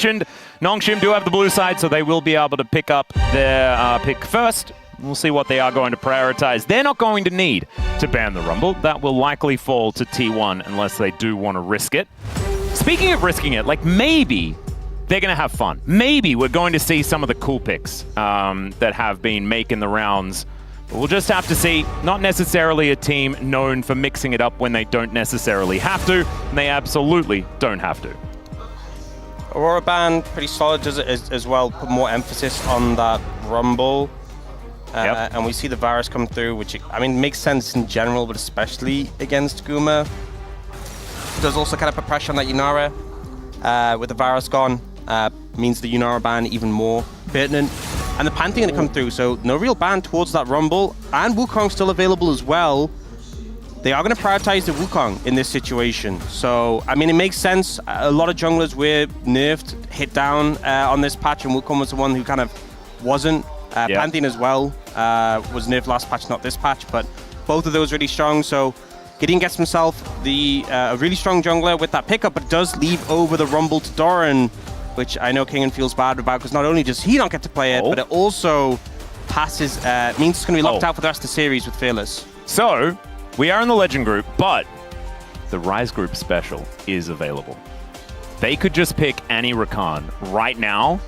mentioned, Nongshim do have the blue side, so they will be able to pick up their pick first. We'll see what they are going to prioritize. They're not going to need to ban the Rumble. That will likely fall to T1 unless they do want to risk it. Speaking of risking it, like maybe they're going to have fun. Maybe we're going to see some of the cool picks that have been making the rounds. But we'll just have to see. Not necessarily a team known for mixing it up when they don't necessarily have to, and they absolutely don't have to. Aurora ban, pretty solid, does it as well, put more emphasis on that Rumble. And we see the Varus come through, which, I mean, makes sense in general, but especially against Guma. Does also kind of put pressure on that Yunara. With the Varus gone, means the Yunara ban even more pertinent. And the Pantheon to come through, so no real ban towards that Rumble. And Wukong still available as well. They are going to prioritize the Wukong in this situation. So, I mean, it makes sense. A lot of junglers were nerfed, hit down on this patch, and Wukong was the one who kind of wasn't. Pantheon as well was nerfed last patch, not this patch, but both of those really strong. So Gideon gets himself a really strong jungler with that pickup, but does leave over the Rumble to Doran, which I know Kingen feels bad about, because not only does he not get to play it, but it also passes, means it's going to be locked out for the rest of the series with Fearless. So, we are in the Legend group, but the Rise group special is available. They could just pick any Rakan right now,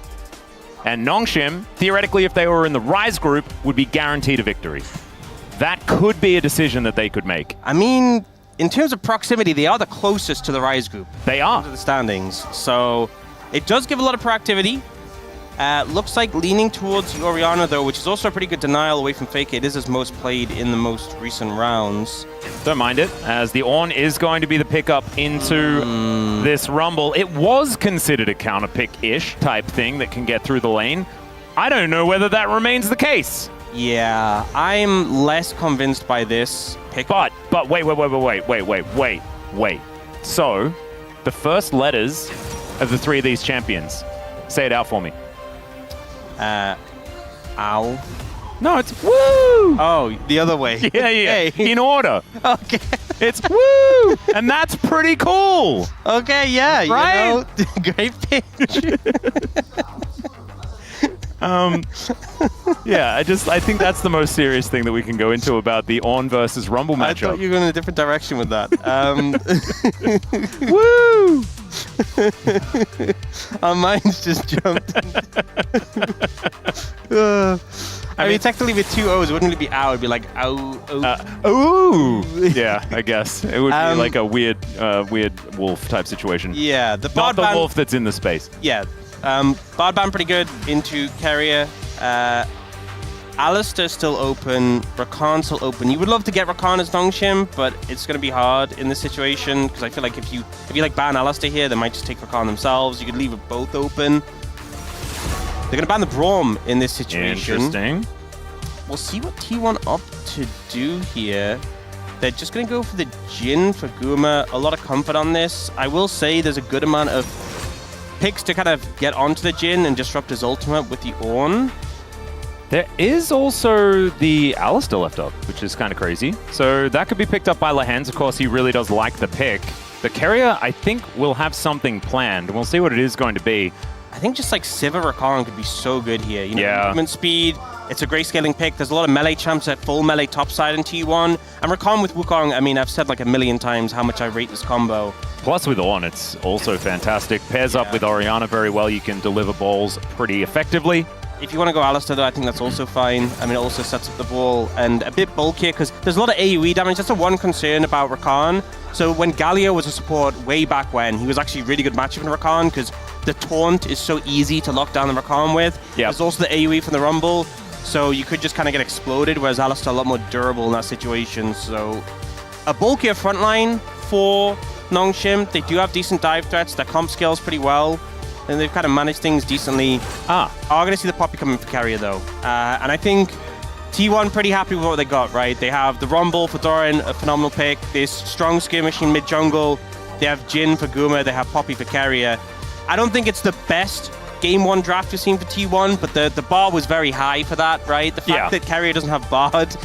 and Nongshim, theoretically, if they were in the Rise group, would be guaranteed a victory. That could be a decision that they could make. I mean, in terms of proximity, they are the closest to the Rise group. They are. To the standings. So it does give a lot of proactivity. Looks like leaning towards Orianna, though, which is also a pretty good denial away from Fake. It is his most played in the most recent rounds. Don't mind it, as the Ornn is going to be the pickup into this Rumble. It was considered a counter-pick-ish type thing that can get through the lane. I don't know whether that remains the case. Yeah, I'm less convinced by this pick. But wait. So, the first letters of the three of these champions. Say it out for me. Ow. No, it's woo! Oh, the other way. Yeah. Hey. In order. Okay. It's woo! And that's pretty cool. Okay, yeah. Right? You know, great pitch. Yeah, I think that's the most serious thing that we can go into about the Ornn versus Rumble matchup. I thought you were going in a different direction with that. Woo! Our minds just jumped. I mean, technically with two O's, wouldn't it be ow? It'd be like ow, ooh. Yeah, I guess. It would be like a weird wolf type situation. Yeah, the Not the ban, wolf that's in the space. Yeah. Bard ban pretty good into Carrier. Alistair still open. Rakan still open. You would love to get Rakan as Nongshim, but it's going to be hard in this situation, because I feel like if you like ban Alistair here, they might just take Rakan themselves. You could leave it both open. They're going to ban the Braum in this situation. Interesting. We'll see what T1 opt to do here. They're just going to go for the Jhin for Guma. A lot of comfort on this. I will say there's a good amount of picks to kind of get onto the Jhin and disrupt his ultimate with the Ornn. There is also the Alistair left up, which is kind of crazy. So that could be picked up by Lehens. Of course, he really does like the pick. The Carrier, I think, will have something planned. We'll see what it is going to be. I think just like Sivir Rakan could be so good here. You know, movement speed, it's a great scaling pick. There's a lot of melee champs at full melee topside in T1. And Rakan with Wukong, I mean, I've said like a million times how much I rate this combo. Plus with Ornn, it's also fantastic. Pairs up with Orianna very well. You can deliver balls pretty effectively. If you want to go Alistair, though, I think that's also fine. I mean, it also sets up the ball and a bit bulkier, because there's a lot of AoE damage. That's the one concern about Rakan. So when Galio was a support way back when, he was actually really good matchup in Rakan, because the taunt is so easy to lock down the Rakan with. There's also the AoE from the Rumble, so you could just kind of get exploded, whereas Alistair a lot more durable in that situation. So a bulkier frontline for Nongshim. They do have decent dive threats. Their comp scales pretty well, and they've kind of managed things decently. Are going to see the Poppy coming for Carrier, though. And I think T1 pretty happy with what they got, right? They have the Rumble for Doran, a phenomenal pick. This strong skirmishing mid-jungle. They have Jhin for Guma. They have Poppy for Carrier. I don't think it's the best Game 1 draft we've seen for T1, but the bar was very high for that, right? The fact that Carrier doesn't have Bard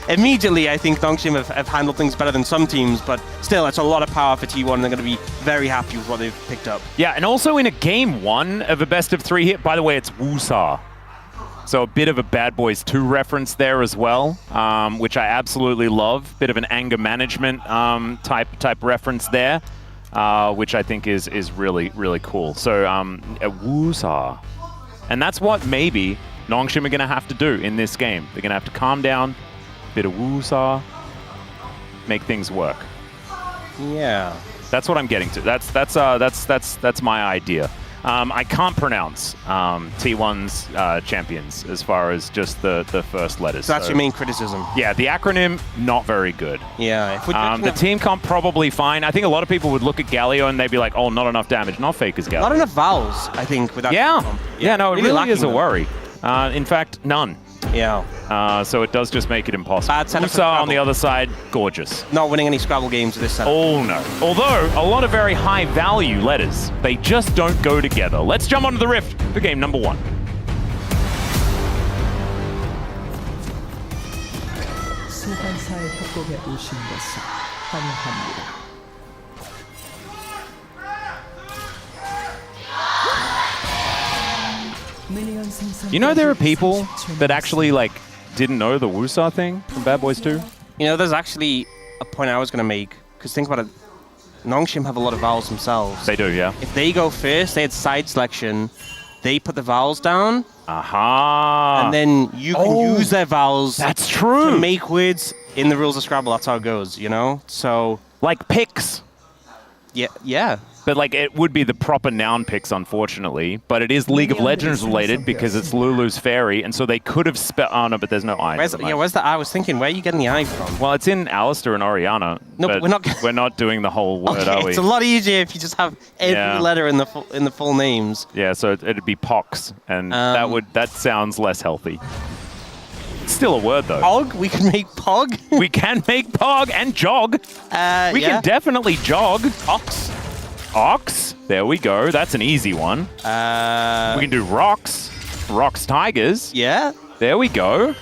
immediately I think Nongshim have handled things better than some teams, but still, it's a lot of power for T1, and they're going to be very happy with what they've picked up. Yeah, and also in a game 1 of a best of 3 hit, by the way, it's Wusa. So a bit of a Bad Boys 2 reference there as well, which I absolutely love. Bit of an anger management type reference there, which I think is really, really cool. So a Wusa. And that's what maybe Nongshim are going to have to do in this game. They're going to have to calm down, bit of Wusa, make things work. Yeah. That's what I'm getting to. That's my idea. I can't pronounce T1's champions as far as just the first letters. So that's your main criticism. Yeah, the acronym, not very good. Yeah. The team comp probably fine. I think a lot of people would look at Galio and they'd be like, oh, not enough damage. Not fake as Galio. Not enough vowels, I think, with that comp. Yeah, no, it really is a worry. In fact, none. Yeah. So it does just make it impossible. Bad setup Usa on the other side, gorgeous. Not winning any Scrabble games with this setup. Oh no. Although, a lot of very high value letters. They just don't go together. Let's jump onto the Rift for game number 1. 소환사의 협곡에 오신 것을 환영합니다. You know there are people that actually like didn't know the Wusa thing from Bad Boys 2? You know, there's actually a point I was going to make, because think about it, Nongshim have a lot of vowels themselves. They do, yeah. If they go first, they had side selection, they put the vowels down, aha, and then you can use their vowels that's true. to make words in the rules of Scrabble. That's how it goes, you know? So... like picks. Yeah. But like it would be the proper noun picks, unfortunately. But it is League of Legends related because it's Lulu's fairy, and so they could have spelled. Oh no, but there's no I. Where's the I? I was thinking, where are you getting the I from? Well, it's in Alistair and Oriana. No, but we're not doing the whole word, are we? It's a lot easier if you just have every letter in the full names. Yeah, so it'd be pox, and that sounds less healthy. It's still a word though. Pog? We can make pog. We can make pog and jog. We can definitely jog. Ox. There we go. That's an easy one. We can do rocks. Rocks tigers. Yeah. There we go.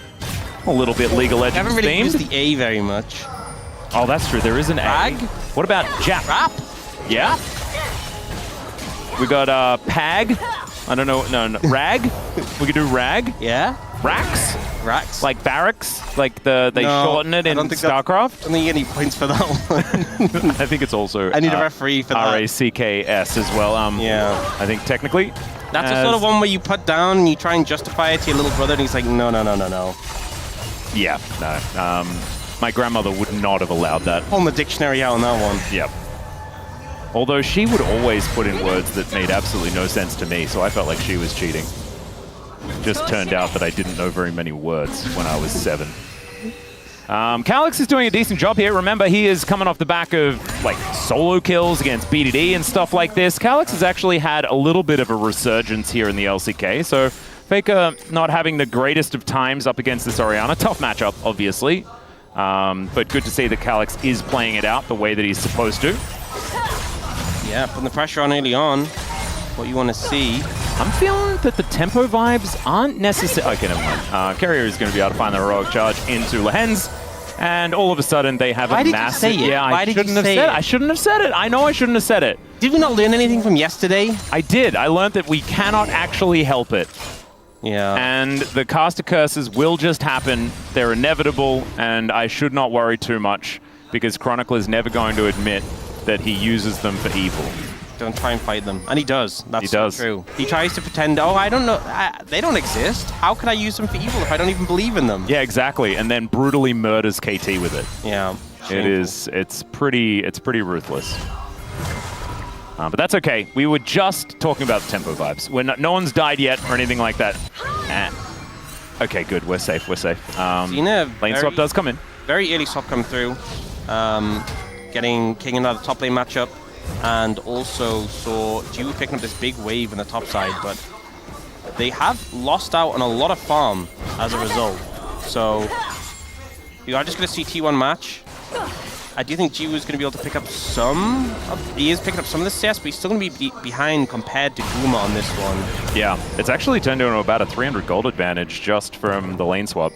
A little bit League of Legends I haven't really themed. used the A very much. Oh, that's true. There is an Rag. A. What about Jap? Rap. Yeah. We got Pag. I don't know. No. Rag. We could do rag. Yeah. Racks. Racks. Like barracks. Like they shorten it in StarCraft. I don't think you get any points for that one. I think it's also. I need a referee for that. RACKS as well. Yeah. I think technically. That's the sort of one where you put down and you try and justify it to your little brother, and he's like, no. Yeah. No. My grandmother would not have allowed that. Pulling the dictionary out on that one. Yep. Although she would always put in words that made absolutely no sense to me, so I felt like she was cheating. Just turned out that I didn't know very many words when I was 7. Calix is doing a decent job here. Remember, he is coming off the back of like solo kills against BDD and stuff like this. Calix has actually had a little bit of a resurgence here in the LCK, so Faker not having the greatest of times up against this Oriana. Tough matchup, obviously. But good to see that Calix is playing it out the way that he's supposed to. Yeah, putting the pressure on early on. What you want to see. I'm feeling that the tempo vibes aren't necessary. Okay, never mind. Carrier is going to be able to find the heroic charge into Lehens, and all of a sudden they have a massive. Why did you say it? Yeah, I shouldn't have said it. I shouldn't have said it. I know I shouldn't have said it. Did we not learn anything from yesterday? I did. I learned that we cannot actually help it. Yeah. And the caster curses will just happen. They're inevitable, and I should not worry too much because Chronicle is never going to admit that he uses them for evil. Don't try and fight them. And he does. That's so true. He tries to pretend, oh, I don't know. They don't exist. How could I use them for evil if I don't even believe in them? Yeah, exactly. And then brutally murders KT with it. Yeah. Shameful. It's pretty ruthless. But that's okay. We were just talking about the tempo vibes. No one's died yet or anything like that. Okay, good. We're safe. Lane swap does come in. Very early swap come through. Getting King in the top lane matchup. And also saw Jiwoo picking up this big wave in the top side, but they have lost out on a lot of farm as a result. So you are just going to see T1 match. I do think Jiwoo is going to be able to pick up some. He is picking up some of the CS, but he's still going to be behind compared to Guma on this one. Yeah, it's actually turned into about a 300 gold advantage just from the lane swap.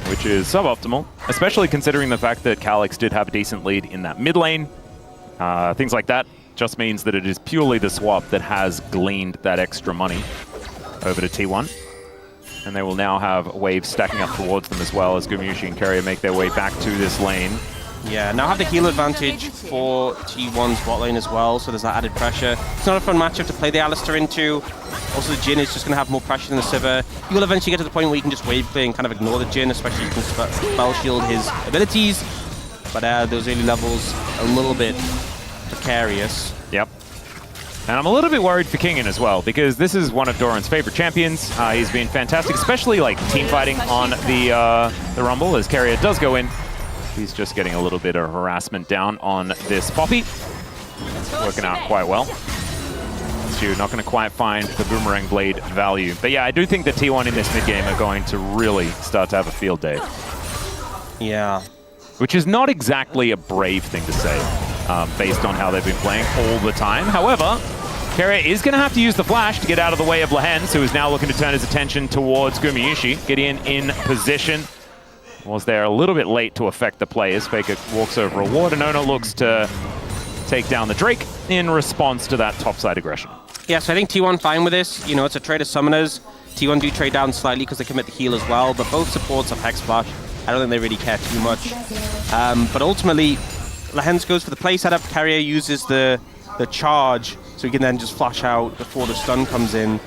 which is suboptimal, especially considering the fact that Calyx did have a decent lead in that mid lane. Things like that just means that it is purely the swap that has gleaned that extra money over to T1. And they will now have waves stacking up towards them as well as Gumayusi and Keria make their way back to this lane. Yeah, now have the heal advantage for T1's bot lane as well, so there's that added pressure. It's not a fun matchup to play the Alistar into. Also, the Jhin is just going to have more pressure than the Sivir. You will eventually get to the point where you can just wave clear and kind of ignore the Jhin, especially if you can spell shield his abilities. But those early levels, a little bit precarious. Yep. And I'm a little bit worried for Kingen as well, because this is one of Doran's favorite champions. He's been fantastic, especially like team fighting on the Rumble, as Keria does go in. He's just getting a little bit of harassment down on this Poppy. Working out quite well. You're not going to quite find the Boomerang Blade value. But yeah, I do think the T1 in this mid-game are going to really start to have a field day. Yeah. Which is not exactly a brave thing to say, based on how they've been playing all the time. However, Keria is going to have to use the flash to get out of the way of Lehens, who is now looking to turn his attention towards Gumayusi. Gideon in position. Was there a little bit late to affect the players. Faker walks over a ward, and Ono looks to take down the Drake in response to that topside aggression. Yeah, so I think T1 fine with this. You know, it's a trade of summoners. T1 do trade down slightly because they commit the heal as well, but both supports have Hex Flash. I don't think they really care too much. But ultimately, Lehens goes for the play setup. Keria uses the charge, so he can then just flash out before the stun comes in.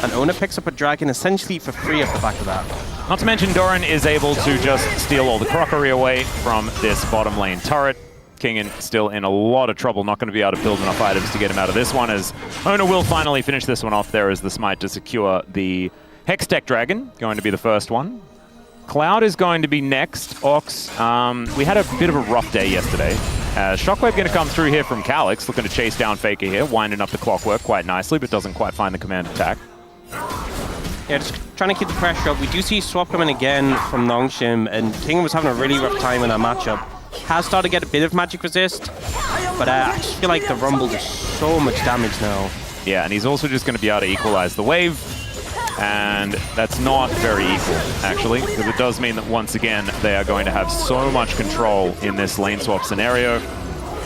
And Ona picks up a dragon essentially for free off the back of that. Not to mention Doran is able to just steal all the crockery away from this bottom lane turret. Kingen still in a lot of trouble, not going to be able to build enough items to get him out of this one, as Ona will finally finish this one off there as the smite to secure the Hextech Dragon, going to be the first one. Cloud is going to be next. Ox, we had a bit of a rough day yesterday. Shockwave going to come through here from Calyx, looking to chase down Faker here, winding up the clockwork quite nicely, but doesn't quite find the command attack. Yeah, just trying to keep the pressure up. We do see swap coming again from Nongshim, and King was having a really rough time in that matchup. Has started to get a bit of magic resist, but I just feel like the Rumble does so much damage now. Yeah, and he's also just going to be able to equalize the wave, and that's not very equal, actually, because it does mean that once again they are going to have so much control in this lane swap scenario.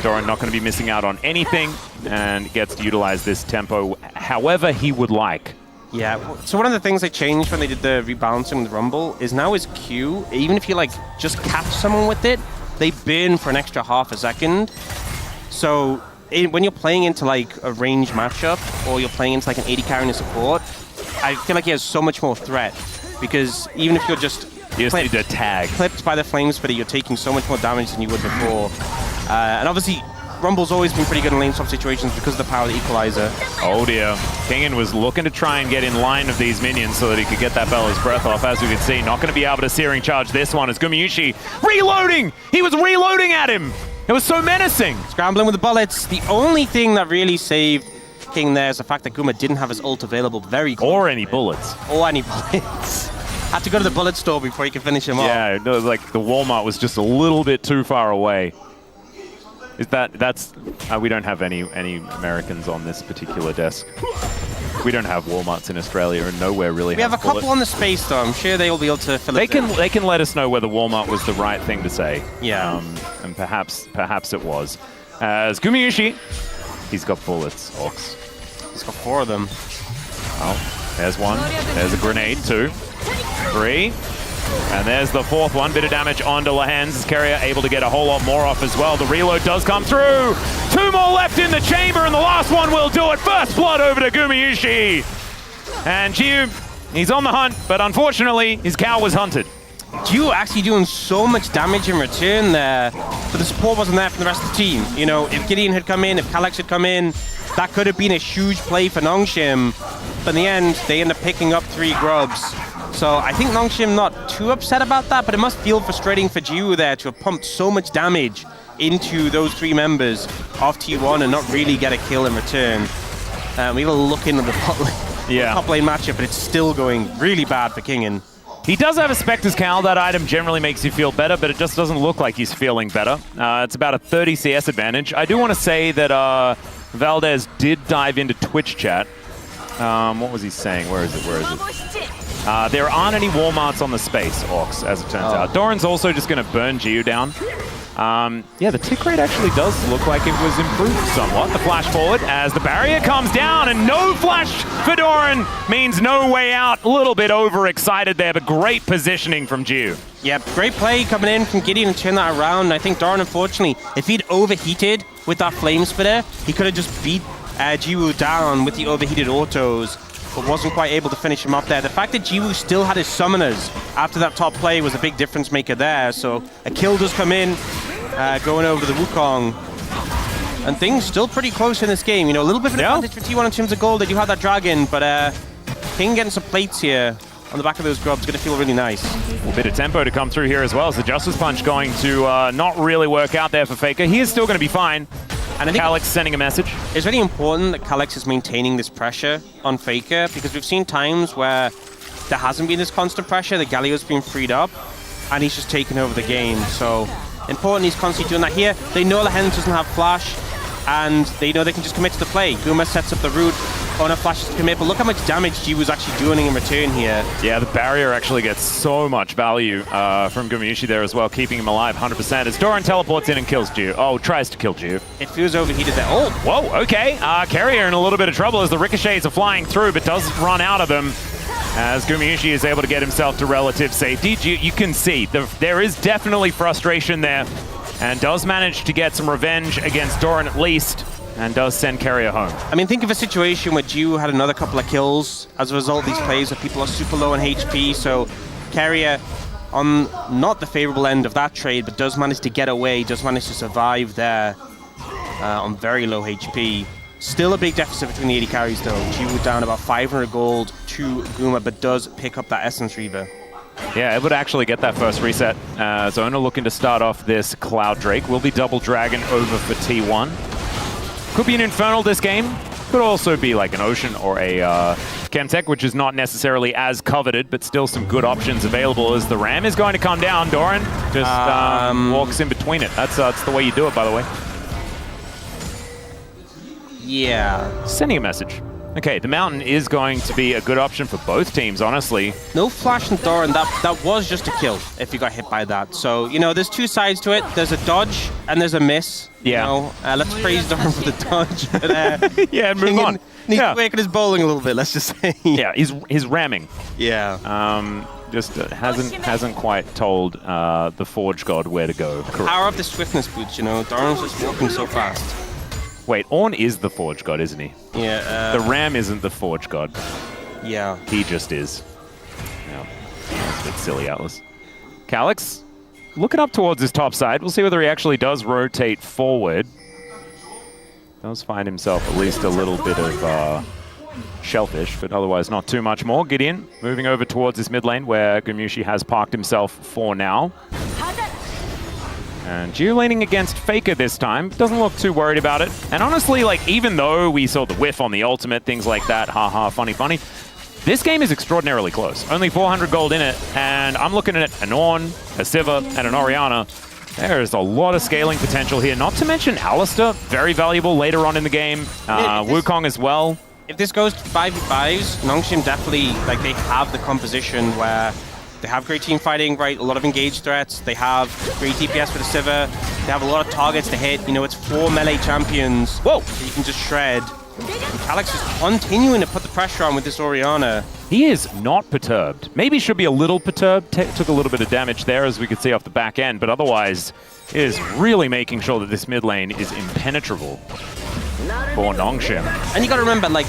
Doran not going to be missing out on anything, and gets to utilize this tempo however he would like. Yeah, so one of the things they changed when they did the rebalancing with Rumble is now his Q, even if you like just catch someone with it, they burn for an extra half a second. So when you're playing into like a range matchup, or you're playing into like an AD carry and a support, I feel like he has so much more threat, because even if you're just you just need to tag. Clipped by the flame spitter, you're taking so much more damage than you would before. And obviously, Rumble's always been pretty good in lane swap situations because of the power of the equalizer. Oh dear. Kingen was looking to try and get in line of these minions so that he could get that Bella's breath off. As we can see, not going to be able to Searing Charge this one as Gumayusi reloading! He was reloading at him! It was so menacing! Scrambling with the bullets. The only thing that really saved King there is the fact that Guma didn't have his ult available very quickly. Or any bullets. Or any bullets. Had to go to the bullet store before he could finish him off. Yeah, no, like the Walmart was just a little bit too far away. Is that's we don't have any Americans on this particular desk. We don't have Walmarts in Australia, and nowhere really. We have a couple on the space, though. I'm sure they will be able to fill it. They can let us know whether Walmart was the right thing to say. Yeah. And perhaps it was. As Gumayusi, he's got bullets. Ox. He's got 4 of them. Oh, there's one. There's a grenade. 2, 3. And there's the 4th one. Bit of damage onto Lehens. Keria able to get a whole lot more off as well. The reload does come through. 2 more left in the chamber, and the last one will do it. First blood over to Gumayusi. And Jiu, he's on the hunt, but unfortunately, his cow was hunted. Jiu actually doing so much damage in return there, but the support wasn't there from the rest of the team. You know, if Gideon had come in, if Calyx had come in, that could have been a huge play for Nongshim. But in the end, they end up picking up 3 grubs. So I think Nongshim not too upset about that, but it must feel frustrating for Jiu there to have pumped so much damage into those 3 members of T1 and not really get a kill in return. We have a look into the top lane matchup, but it's still going really bad for Kingen. He does have a Spectre's Cowl. That item generally makes you feel better, but it just doesn't look like he's feeling better. It's about a 30 CS advantage. I do want to say that Valdez did dive into Twitch chat. What was he saying? Where is it? There aren't any Walmarts on the space, Orcs, as it turns out. Doran's also just going to burn Giu down. Yeah, the tick rate actually does look like it was improved somewhat. The flash forward as the barrier comes down, and no flash for Doran means no way out. A little bit overexcited there, but great positioning from Giu. Yeah, great play coming in from Gideon and turn that around. I think Doran, unfortunately, if he'd overheated with that flame spitter, he could have just beat Jiwoo down with the overheated autos, but wasn't quite able to finish him up there. The fact that Jiwoo still had his summoners after that top play was a big difference maker there. So a kill does come in, going over to the Wukong. And things still pretty close in this game. You know, a little bit of an advantage for T1 in terms of gold. They do have that dragon, but King getting some plates here on the back of those grubs, going to feel really nice. A little bit of tempo to come through here as well. As the Justice Punch going to not really work out there for Faker. He is still going to be fine. And I think Calyx sending a message. It's really important that Calyx is maintaining this pressure on Faker, because we've seen times where there hasn't been this constant pressure, the Galio's been freed up, and he's just taken over the game. So important he's constantly doing that here. They know the Hens doesn't have flash, and they know they can just commit to the play. Guma sets up the root. Ona flashes to commit, but look how much damage G was actually doing in return here. Yeah, the barrier actually gets so much value from Gumayushi there as well, keeping him alive 100%. As Doran teleports in and kills Giu. Oh, tries to kill Giu. It feels overheated there. Oh! Whoa, okay. Carrier in a little bit of trouble as the ricochets are flying through, but does run out of them. As Gumayushi is able to get himself to relative safety. You can see there is definitely frustration there, and does manage to get some revenge against Doran at least, and does send Carrier home. I mean, think of a situation where Jiu had another couple of kills as a result of these plays where people are super low on HP, so Carrier on not the favorable end of that trade, but does manage to get away, does manage to survive there on very low HP. Still a big deficit between the 80 carries though. Jiu down about 500 gold to Guma, but does pick up that Essence Reaver. Yeah, it would actually get that first reset. Zona looking to start off this Cloud Drake. Will be double dragon over for T1. Could be an Infernal this game. Could also be like an Ocean or a Chemtech, which is not necessarily as coveted, but still some good options available as the Ram is going to come down. Doran just walks in between it. That's the way you do it, by the way. Yeah. Sending a message. Okay, the Mountain is going to be a good option for both teams, honestly. No flash from Doran. That was just a kill if you got hit by that. So, you know, there's two sides to it. There's a dodge and there's a miss. Yeah. You know, let's praise Doran for the dodge. But, yeah, move on. Needs to work on his bowling a little bit, let's just say. Yeah, he's ramming. Yeah. Just hasn't quite told the Forge God where to go. Power of the swiftness boots, you know. Doran's just walking so fast. Wait, Ornn is the Forge God, isn't he? Yeah. The Ram isn't the Forge God. Yeah. He just is. Yeah. That's a bit silly, Atlas. Calyx, looking up towards his top side. We'll see whether he actually does rotate forward. Does find himself at least a little bit of shellfish, but otherwise not too much more. Gideon moving over towards this mid lane where Gumayushi has parked himself for now. And Giu leaning against Faker this time. Doesn't look too worried about it. And honestly, like, even though we saw the whiff on the ultimate, things like that, haha, funny, this game is extraordinarily close. Only 400 gold in it, and I'm looking at an Ornn, a Sivir, and an Orianna. There is a lot of scaling potential here. Not to mention Alistar, very valuable later on in the game. Wukong as well. If this goes to 5v5s, Nongshim definitely, like, they have the composition where they have great team fighting, right? A lot of engaged threats. They have great DPS for the Sivir. They have a lot of targets to hit. You know, it's 4 melee champions. Whoa! That you can just shred. And Calyx is continuing to put the pressure on with this Orianna. He is not perturbed. Maybe should be a little perturbed. Took a little bit of damage there, as we could see off the back end, but otherwise is really making sure that this mid lane is impenetrable for Nongshim. And you got to remember, like,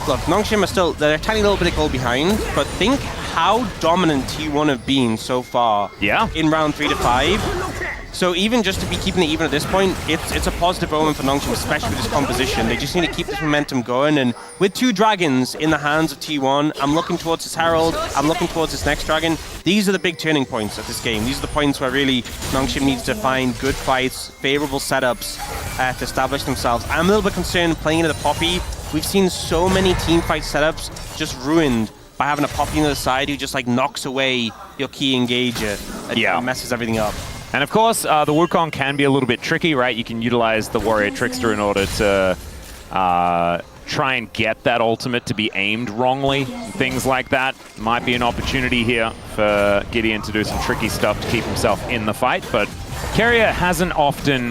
look, Nongshim are still, they're a tiny little bit of gold behind, but think how dominant T1 have been so far in round 3 to 5. So even just to be keeping it even at this point, it's a positive omen for Nongshim, especially with this composition. They just need to keep this momentum going, and with 2 dragons in the hands of T1, I'm looking towards this Herald, I'm looking towards this next dragon. These are the big turning points of this game. These are the points where really Nongshim needs to find good fights, favorable setups to establish themselves. I'm a little bit concerned playing into the Poppy. We've seen so many teamfight setups just ruined by having a Poppy on the side who just like knocks away your key engager and messes everything up. And of course, the Wukong can be a little bit tricky, right? You can utilize the Warrior Trickster in order to try and get that ultimate to be aimed wrongly. Things like that might be an opportunity here for Gideon to do some tricky stuff to keep himself in the fight, but Keria hasn't often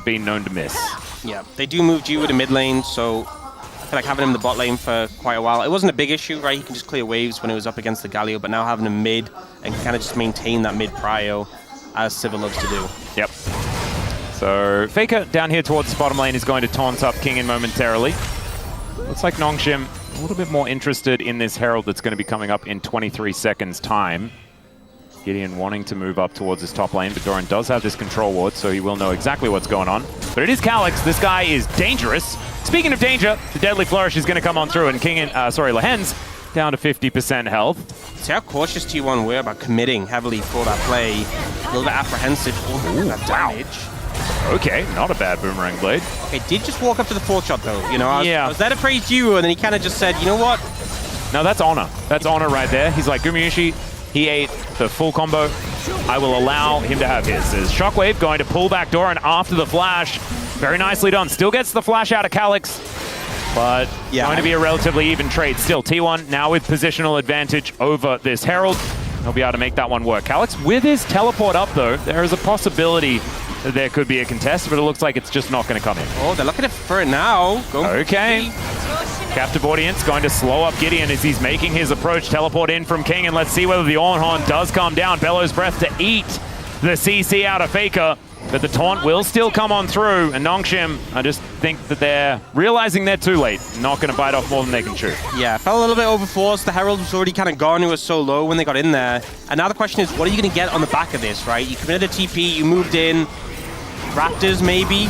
been known to miss. Yeah, they do move Jiwoo to mid lane, so I feel like having him in the bot lane for quite a while. It wasn't a big issue, right? He can just clear waves when it was up against the Galio, but now having him mid and kind of just maintain that mid prio as Sivir loves to do. Yep. So Faker down here towards the bottom lane is going to taunt up King in momentarily. Looks like Nongshim a little bit more interested in this Herald that's going to be coming up in 23 seconds time. Gideon wanting to move up towards his top lane, but Doran does have this control ward, so he will know exactly what's going on. But it is Calyx. This guy is dangerous. Speaking of danger, the Deadly Flourish is going to come on through, and Lehen's down to 50% health. See how cautious T1 were about committing heavily for that play. A little bit apprehensive. Ooh, that damage. Okay, not a bad Boomerang Blade. It did just walk up to the 4-shot though. You know, I was there to praise you, and then he kind of just said, you know what? No, that's Honor. That's Honor right there. He's like, Gumayushi, he ate the full combo. I will allow him to have his. There's Shockwave going to pull back Doran after the flash. Very nicely done. Still gets the flash out of Calyx, but going to be a relatively even trade still. T1 now with positional advantage over this Herald. He'll be able to make that one work. Calyx with his teleport up though, there is a possibility that there could be a contest, but it looks like it's just not going to come in. Oh, they're looking for it now. Okay. Captive audience going to slow up Gideon as he's making his approach. Teleport in from King, and let's see whether the Ornhorn does come down. Bellows Breath to eat the CC out of Faker, but the taunt will still come on through, and Nongshim, I just think that they're realizing they're too late. Not going to bite off more than they can chew. Yeah, felt a little bit overforced. The Herald was already kind of gone. It was so low when they got in there. And now the question is, what are you going to get on the back of this, right? You committed a TP, you moved in. Raptors, maybe?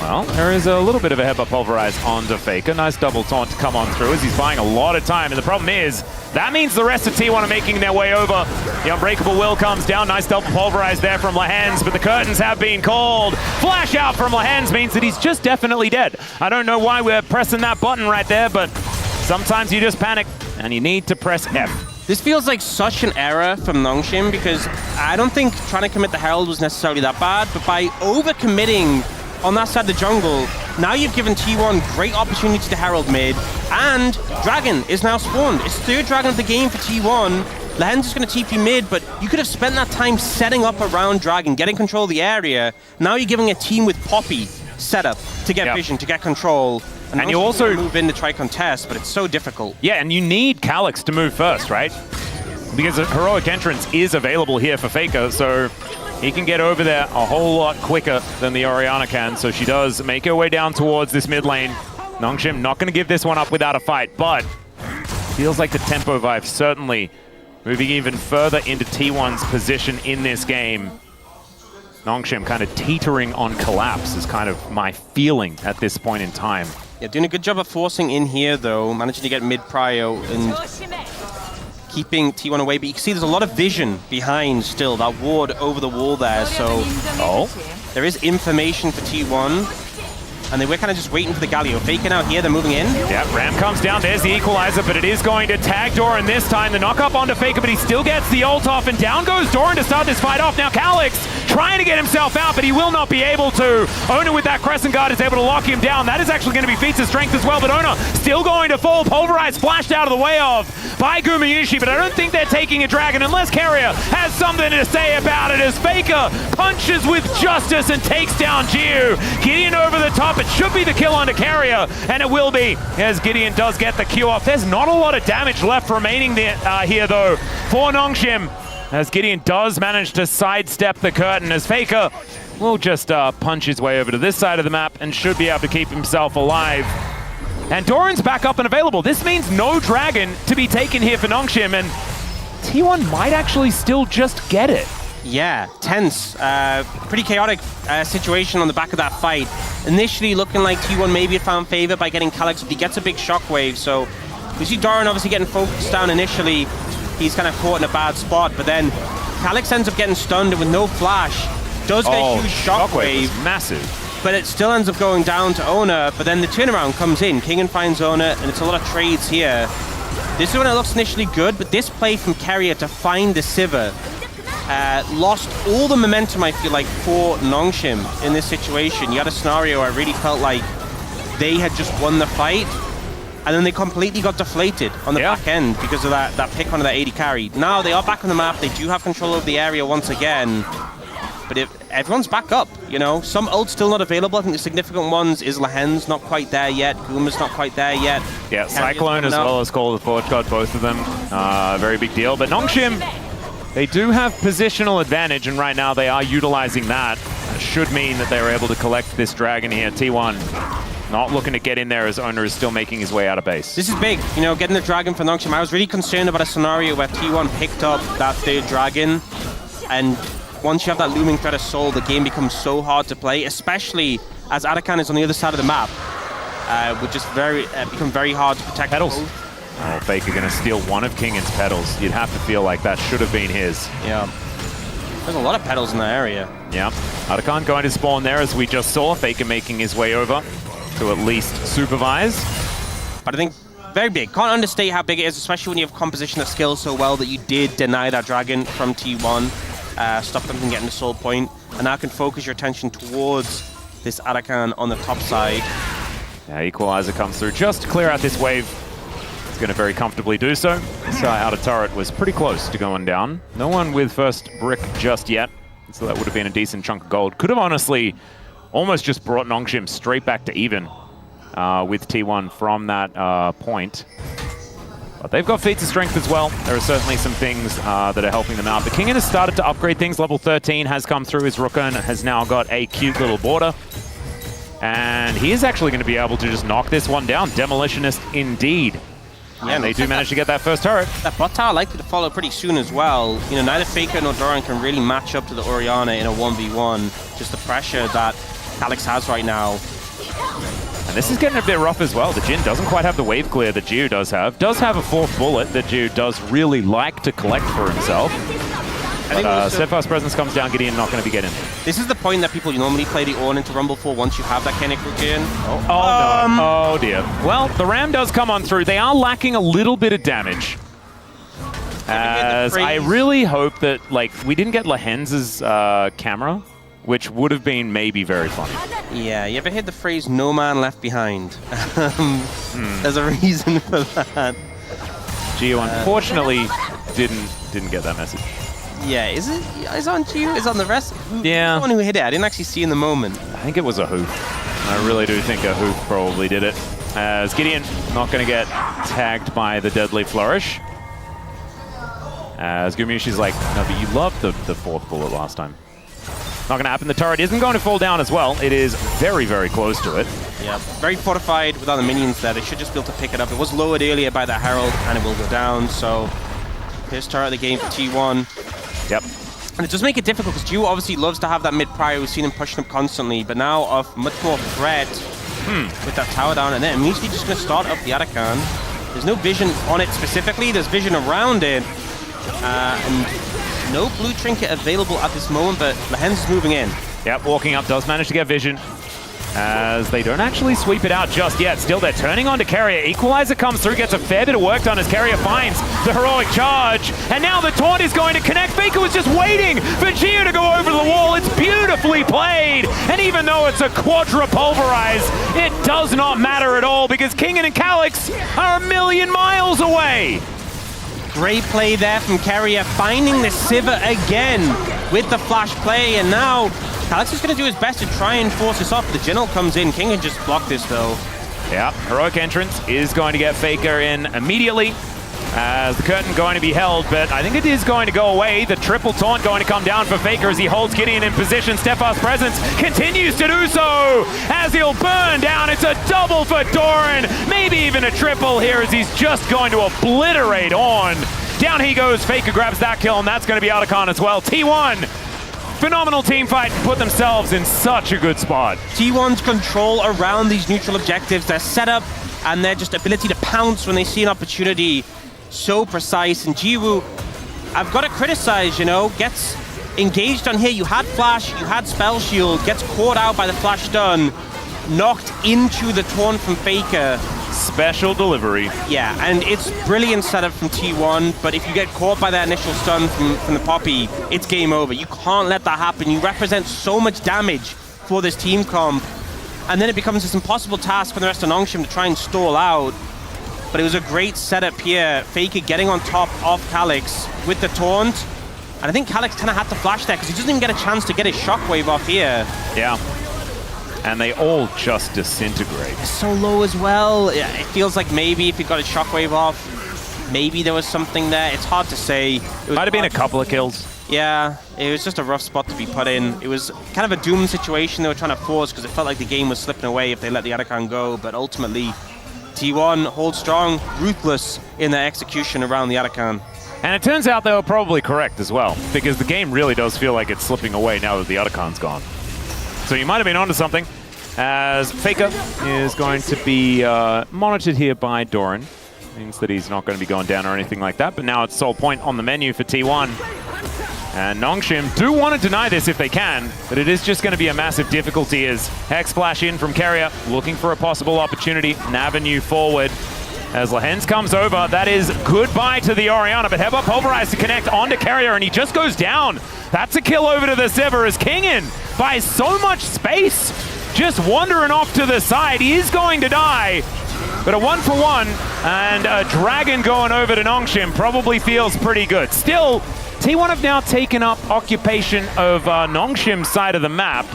Well, there is a little bit of a headbutt pulverize onto Faker. Nice double taunt to come on through as he's buying a lot of time. And the problem is, that means the rest of T1 are making their way over. The Unbreakable Will comes down. Nice double pulverize there from Lehens, but the curtains have been called. Flash out from Lehens means that he's just definitely dead. I don't know why we're pressing that button right there, but sometimes you just panic and you need to press F. This feels like such an error from Nongshim because I don't think trying to commit the Herald was necessarily that bad, but by over-committing on that side of the jungle, now you've given T1 great opportunity to Herald mid, and Dragon is now spawned. It's third Dragon of the game for T1. Lehens is going to TP mid, but you could have spent that time setting up around Dragon, getting control of the area. Now you're giving a team with Poppy set up to get vision, to get control. And you also move in to try contest, but it's so difficult. Yeah, and you need Calyx to move first, right? Because a heroic entrance is available here for Faker, so he can get over there a whole lot quicker than the Orianna can. So she does make her way down towards this mid lane. Nongshim not going to give this one up without a fight, but feels like the tempo vibe certainly moving even further into T1's position in this game. Nongshim kind of teetering on collapse is kind of my feeling at this point in time. Yeah, doing a good job of forcing in here, though, managing to get mid-prio and keeping T1 away. But you can see there's a lot of vision behind still, that ward over the wall there. So there is information for T1. And they were kind of just waiting for the Galio. Faking out here, they're moving in. Yeah, Ram comes down, there's the equalizer, but it is going to tag Doran this time. The knock up onto Faker, but he still gets the ult off, and down goes Doran to start this fight off. Now Calyx trying to get himself out, but he will not be able to. Ona with that Crescent Guard is able to lock him down. That is actually going to be feats of strength as well, but Ona still going to fall. Pulverized, flashed out of the way of by Gumayushi, but I don't think they're taking a dragon unless Keria has something to say about it as Faker punches with justice and takes down Jiu. Gideon over the top. It should be the kill onto Keria, and it will be as Gideon does get the Q off. There's not a lot of damage left remaining there, here though for Nongshim, as Gideon does manage to sidestep the curtain as Faker will just punch his way over to this side of the map and should be able to keep himself alive. And Doran's back up and available. This means no dragon to be taken here for Nongshim, and T1 might actually still just get it. Yeah, tense. Pretty chaotic situation on the back of that fight. Initially looking like T1 maybe had found favor by getting Calyx, but he gets a big shockwave. So we see Doran obviously getting focused down initially. He's kind of caught in a bad spot, but then Calyx ends up getting stunned and with no flash. Does get a huge shockwave. Massive. But it still ends up going down to Ona, but then the turnaround comes in. Kingen finds Ona, and it's a lot of trades here. This is when it looks initially good, but this play from Keria to find the Sivir lost all the momentum, I feel like, for Nongshim in this situation. You had a scenario where I really felt like they had just won the fight, and then they completely got deflated on the back end because of that pick on that 80 carry. Now they are back on the map, they do have control of the area once again, but everyone's back up, you know? Some ults still not available. I think the significant ones is Lahen's not quite there yet, Guma's not quite there yet. Yeah, Cyclone as well as Call of the Forge God, both of them, very big deal. But Nongshim, they do have positional advantage, and right now they are utilizing that. That should mean that they were able to collect this dragon here. T1 not looking to get in there as Owner is still making his way out of base. This is big, you know, getting the dragon for Nongshim. I was really concerned about a scenario where T1 picked up that third dragon, and once you have that looming threat of soul, the game becomes so hard to play, especially as Arakan is on the other side of the map, would just become very hard to protect. Petals. Oh, Faker gonna steal one of Kingan's petals. You'd have to feel like that should have been his. Yeah. There's a lot of petals in that area. Yeah. Arakan going to spawn there, as we just saw. Faker making his way over to at least supervise. But I think very big. Can't understate how big it is, especially when you have composition that scales so well that you did deny that dragon from T1. Stop them from getting the soul point, and now can focus your attention towards this Arakan on the top side. Yeah, Equalizer comes through just to clear out this wave. It's going to very comfortably do so. This outer turret was pretty close to going down. No one with first brick just yet, so that would have been a decent chunk of gold. Could have honestly almost just brought Nongshim straight back to even with T1 from that point. But they've got feats of strength as well. There are certainly some things that are helping them out. But Kingan has started to upgrade things. Level 13 has come through. His Rukun has now got a cute little border. And he is actually going to be able to just knock this one down. Demolitionist indeed. Yeah, and they do manage to get that first turret. That bot tower likely to follow pretty soon as well. You know, neither Faker nor Doran can really match up to the Orianna in a 1v1. Just the pressure that Alex has right now. And this is getting a bit rough as well. The Jhin doesn't quite have the wave clear that Jiu does have. Does have a fourth bullet that Jiu does really like to collect for himself. But Steadfast Presence comes down, Gideon not going to be getting. This is the point that people normally play the Ornn into Rumble for once you have that Kennick Rukun. No. Oh dear. Well, the Ram does come on through. They are lacking a little bit of damage. As I really hope that, like, we didn't get Lahen's camera, which would have been maybe very funny. Yeah, you ever heard the phrase "no man left behind"? There's a reason for that. Gio unfortunately didn't get that message. Yeah, is it on Gio? Is it on the rest? Yeah. The one who hit it. I didn't actually see in the moment. I think it was a hoof. I really do think a hoof probably did it. As Gideon not going to get tagged by the deadly flourish. As Gumushi's like, no, but you loved the fourth bullet last time. Not going to happen. The turret isn't going to fall down as well. It is very, very close to it. Yeah, very fortified without the minions there. They should just be able to pick it up. It was lowered earlier by that Herald, and it will go down. So, first turret of the game for T1. Yep. And it does make it difficult, because Jiu obviously loves to have that mid-prior. We've seen him pushing up constantly, but now of much more threat with that tower down, and then immediately just going to start up the Arakan. There's no vision on it specifically. There's vision around it. And no blue trinket available at this moment, but Lahen's is moving in. Yep, walking up does manage to get vision, as they don't actually sweep it out just yet. Still, they're turning on to Carrier. Equalizer comes through, gets a fair bit of work done as Carrier finds the heroic charge. And now the taunt is going to connect. Faker was just waiting for Gio to go over the wall. It's beautifully played. And even though it's a quadra pulverize, it does not matter at all, because Kingan and Calyx are a million miles away. Great play there from Carrier, finding the Sivir again with the flash play, and now Calyx is going to do his best to try and force this off. The Jingle comes in. King can just block this, though. Yeah, heroic entrance is going to get Faker in immediately, as the curtain going to be held, but I think it is going to go away. The triple taunt going to come down for Faker as he holds Gideon in position. Steadfast Presence continues to do so as he'll burn down. It's a double for Doran, maybe even a triple here, as he's just going to obliterate on. Down he goes. Faker grabs that kill, and that's going to be Arakan as well. T1, phenomenal team fight, put themselves in such a good spot. T1's control around these neutral objectives, their setup, and their just ability to pounce when they see an opportunity. So precise. And Jiwoo, I've got to criticize, you know, gets engaged on here. You had flash, you had spell shield, gets caught out by the flash stun, knocked into the taunt from Faker. Special delivery. Yeah, and it's brilliant setup from T1, but if you get caught by that initial stun from the Poppy, it's game over. You can't let that happen. You represent so much damage for this team comp. And then it becomes this impossible task for the rest of Nongshim to try and stall out. But it was a great setup here. Faker getting on top of Calyx with the taunt. And I think Calyx kind of had to flash there because he doesn't even get a chance to get his shockwave off here. Yeah. And they all just disintegrate. So low as well. Yeah, it feels like maybe if he got his shockwave off, maybe there was something there. It's hard to say. It might have been a couple of kills. Yeah, it was just a rough spot to be put in. It was kind of a doom situation they were trying to force because it felt like the game was slipping away if they let the Arakan go. But ultimately, T1 holds strong, ruthless in their execution around the Arakan. And it turns out they were probably correct as well, because the game really does feel like it's slipping away now that the Arakan's gone. So you might have been onto something, as Faker is going to be monitored here by Doran. Means that he's not going to be going down or anything like that, but now it's sole point on the menu for T1. And Nongshim do want to deny this if they can, but it is just going to be a massive difficulty as Hex Splash in from Carrier, looking for a possible opportunity, an avenue forward. As Lehens comes over, that is goodbye to the Orianna, but Heba pulverized to connect onto Carrier, and he just goes down. That's a kill over to the Sever as Kingin buys so much space, just wandering off to the side. He is going to die, but a 1-for-1 and a Dragon going over to Nongshim probably feels pretty good. Still, T1 have now taken up occupation of Nongshim's side of the map,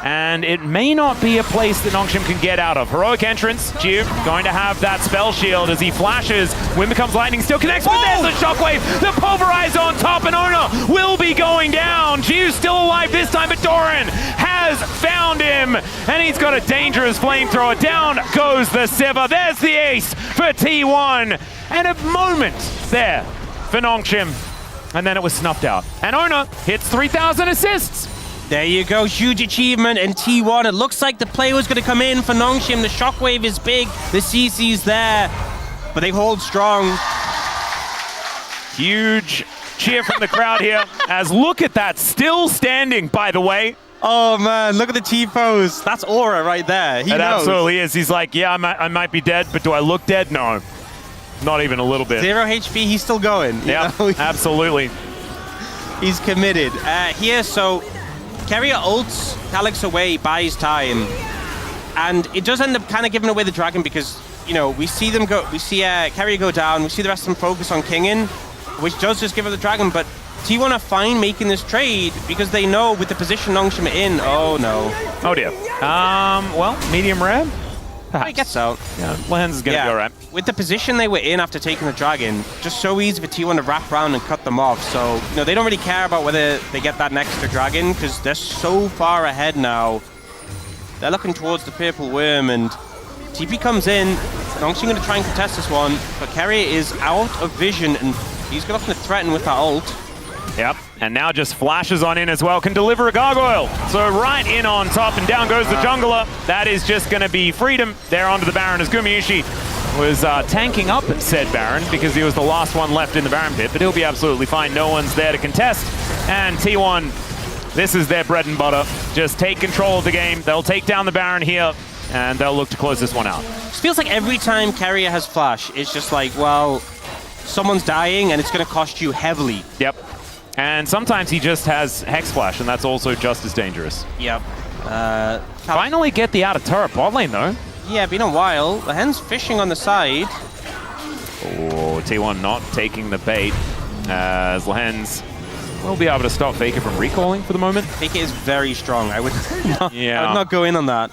and it may not be a place that Nongshim can get out of. Heroic entrance, Jiu going to have that spell shield as he flashes. Wind becomes lightning, still connects, but there's the shockwave. The pulverize on top, and Ona will be going down. Jiu's still alive this time, but Doran has found him, and he's got a dangerous flamethrower. Down goes the Sever. There's the ace for T1, and a moment there for Nongshim, and then it was snuffed out. And Ona hits 3,000 assists. There you go, huge achievement in T1. It looks like the play was going to come in for Nongshim. The shockwave is big, the CC's there, but they hold strong. Huge cheer from the crowd here, as look at that, still standing, by the way. Oh man, look at the T-pose. That's Aura right there. He knows. Absolutely is. He's like, yeah, I might be dead, but do I look dead? No, not even a little bit. 0 HP, he's still going. Yeah, absolutely. He's committed. Here, so Carrier ults Calyx away, buys time, and it does end up kind of giving away the Dragon because, you know, we see them go, we see Carrier go down, we see the rest of them focus on Kingin, which does just give her the Dragon, but T1 are fine making this trade because they know with the position Nongshim are in, oh no. Oh dear. Well, medium rare? He gets out. Yeah, Lens is going to be all right. With the position they were in after taking the Dragon, just so easy for T1 to wrap around and cut them off. So, you know, they don't really care about whether they get that next Dragon because they're so far ahead now. They're looking towards the Purple Worm, and TP comes in. Nongshim going to try and contest this one, but Carrier is out of vision, and he's going to threaten with that ult. Yep, and now just flashes on in as well, can deliver a gargoyle. So right in on top, and down goes the jungler. That is just going to be freedom. There onto the Baron as Gumayushi was tanking up said Baron because he was the last one left in the Baron pit, but he'll be absolutely fine. No one's there to contest. And T1, this is their bread and butter. Just take control of the game. They'll take down the Baron here, and they'll look to close this one out. It feels like every time Carrier has flash, it's just like, well, someone's dying, and it's going to cost you heavily. Yep. And sometimes he just has Hex Splash, and that's also just as dangerous. Yep. Finally get the out of turret bot lane, though. Yeah, been a while. The Hen's fishing on the side. Oh, T1 not taking the bait, as Lehens will be able to stop Faker from recalling for the moment. Faker is very strong. I would not, I would not go in on that.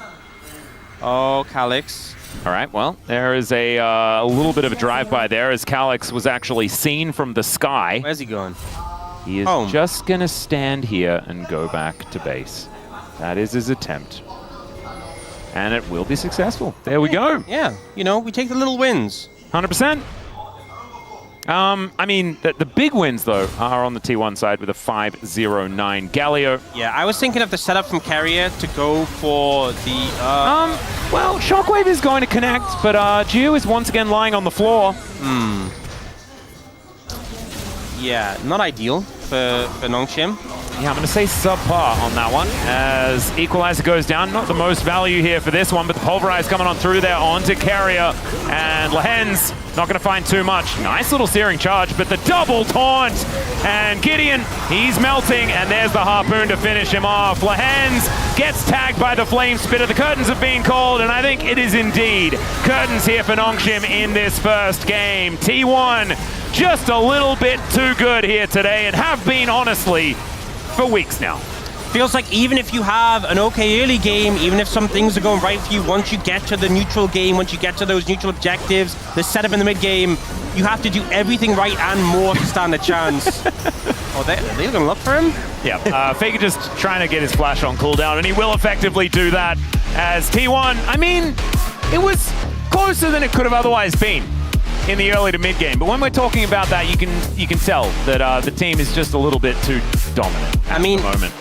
Oh, Calyx. All right, well, there is a little bit of a drive-by there as Calyx was actually seen from the sky. Where's he going? He is just going to stand here and go back to base. That is his attempt. And it will be successful. There we go. Yeah, you know, we take the little wins. 100%. I mean, the big wins, though, are on the T1 side with a 5-0-9 Galio. Yeah, I was thinking of the setup from Carrier to go for the... Well, Shockwave is going to connect, but Jiu is once again lying on the floor. Yeah, not ideal for Nongshim. Yeah, I'm going to say subpar on that one as Equalizer goes down. Not the most value here for this one, but the Pulverize coming on through there onto Carrier. And Lehen's not going to find too much. Nice little searing charge, but the double taunt. And Gideon, he's melting, and there's the Harpoon to finish him off. Lehen's gets tagged by the Flame Spitter. The curtains have been called, and I think it is indeed curtains here for Nongshim in this first game. T1 just a little bit too good here today, and have been, honestly, for weeks now. Feels like even if you have an okay early game, even if some things are going right for you, once you get to the neutral game, once you get to those neutral objectives, the setup in the mid game, you have to do everything right and more to stand a chance. Oh, they're going to look for him? Yeah, Faker just trying to get his flash on cooldown, and he will effectively do that as T1. I mean, it was closer than it could have otherwise been in the early to mid game, but when we're talking about that, you can tell that the team is just a little bit too dominant at the moment.